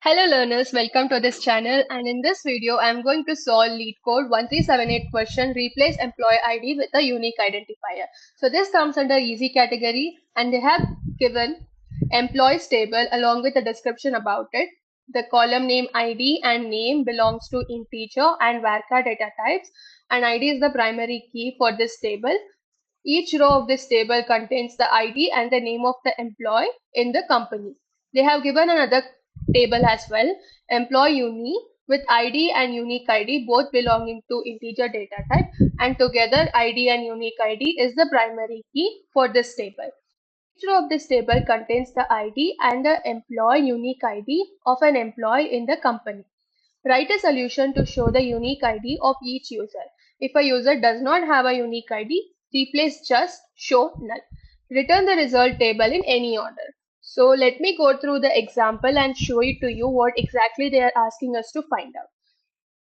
Hello learners, welcome to this channel, and in this video I am going to solve Leetcode 1378 question, replace employee ID with a unique identifier. So this comes under easy category and they have given employees table along with a description about it. The column name ID and name belongs to integer and varchar data types, and ID is the primary key for this table. Each row of this table contains the ID and the name of the employee in the company. They have given another table as well, employee uni with ID and unique ID both belonging to integer data type, and together ID and unique ID is the primary key for this table. Each row of this table contains the ID and the employee unique ID of an employee in the company. Write a solution to show the unique ID of each user. If a user does not have a unique ID, replace just show null. Return the result table in any order. So let me go through the example and show it to you what exactly they are asking us to find out.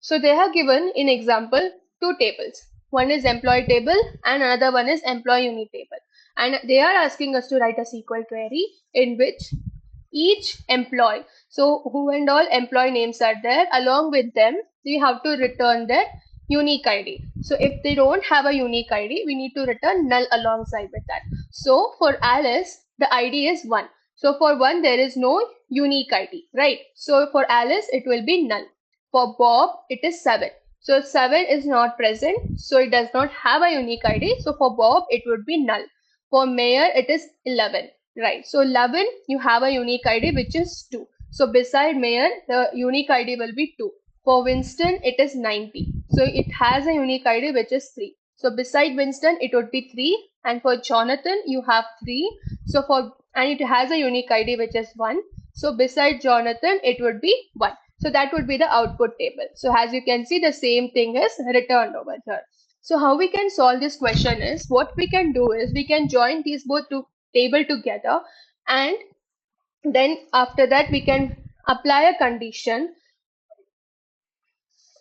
So they have given in example two tables. One is employee table and another one is employee unit table. And they are asking us to write a SQL query in which each employee, so who and all employee names are there, along with them we have to return their unique ID. So if they don't have a unique ID, we need to return null alongside with that. So for Alice the ID is 1. So for 1 there is no unique ID, right? So for Alice it will be null. For Bob it is 7. So 7 is not present, so it does not have a unique ID. So for Bob it would be null. For Mayor it is 11. Right, so 11 you have a unique ID which is 2. So beside Mayor the unique ID will be 2. For Winston it is 90. So it has a unique ID which is 3. So beside Winston it would be 3, and for Jonathan you have 3. So and it has a unique ID which is 1. So beside Jonathan it would be 1. So that would be the output table. So as you can see, the same thing is returned over here. So how we can solve this question is, what we can do is we can join these both two table together, and then after that we can apply a condition.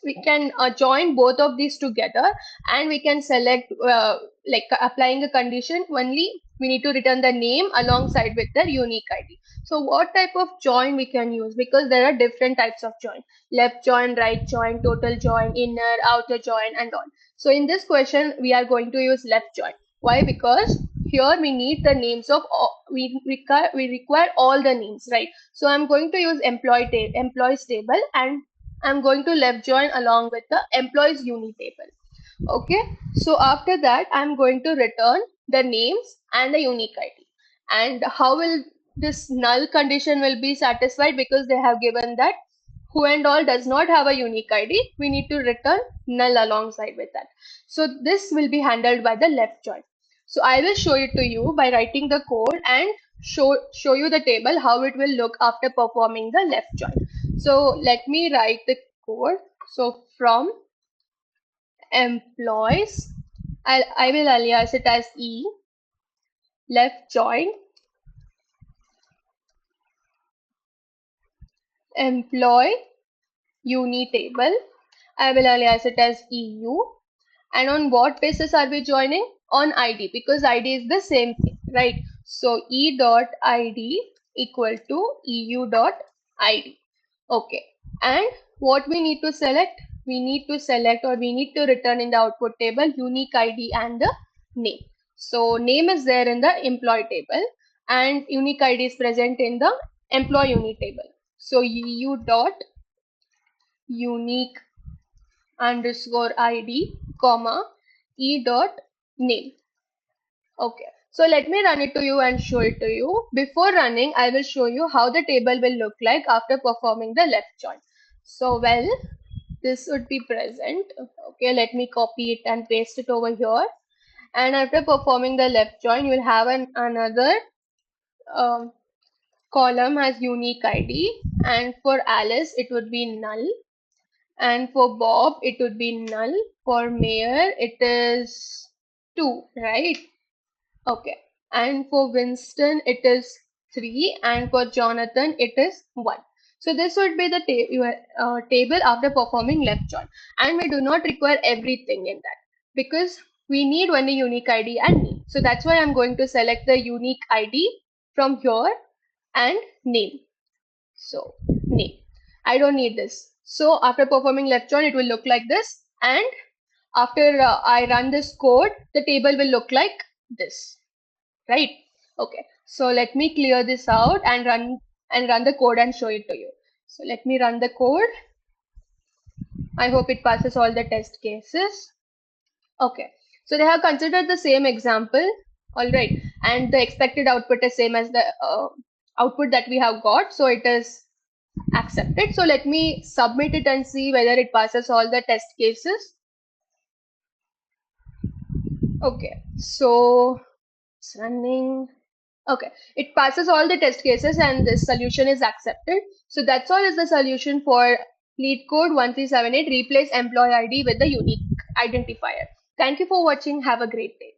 We can join both of these together and we can select like applying a condition only we need to return the name alongside with the unique ID. So what type of join we can use, because there are different types of join: left join, right join, total join, inner, outer join, and all. So in this question we are going to use left join. Why? Because here we need the names of all, we require all the names, right? So I'm going to use employees table, and I'm going to left join along with the employees uni table. Okay, so after that I'm going to return the names and the unique ID. And how will this null condition will be satisfied? Because they have given that who and all does not have a unique ID, we need to return null alongside with that. So this will be handled by the left join. So I will show it to you by writing the code and show you the table how it will look after performing the left join. So let me write the code. So from employees, I will alias it as E, left join, employee uni table, I will alias it as EU. And on what basis are we joining? On ID, because ID is the same thing, right? So E dot ID equal to EU dot ID. Okay, and what we need to select? We need to select, or we need to return in the output table, unique ID and the name. So name is there in the employee table and unique ID is present in the employee unit table. So EU dot unique underscore ID comma E dot name. Okay, so let me run it to you and show it to you. Before running, I will show you how the table will look like after performing the left join. So well, this would be present. Okay, let me copy it and paste it over here. And after performing the left join, you will have another um, column as unique ID, and for Alice it would be null, and for Bob it would be null. For Mayor it is 2, right? Okay, and for Winston it is 3, and for Jonathan it is 1. So this would be the table after performing left join, and we do not require everything in that because we need only unique ID and name. So that's why I'm going to select the unique ID from here and name. So name. I don't need this. So after performing left join, it will look like this. And after I run this code, the table will look like this, right? Okay. So let me clear this out and run the code and show it to you. So let me run the code. I hope it passes all the test cases. Okay. So they have considered the same example. All right. And the expected output is same as the output that we have got. So it is accepted. So let me submit it and see whether it passes all the test cases. Okay, so it's running. Okay, it passes all the test cases and this solution is accepted. So that's all is the solution for Leetcode 1378 replace employee ID with the unique identifier. Thank you for watching. Have a great day.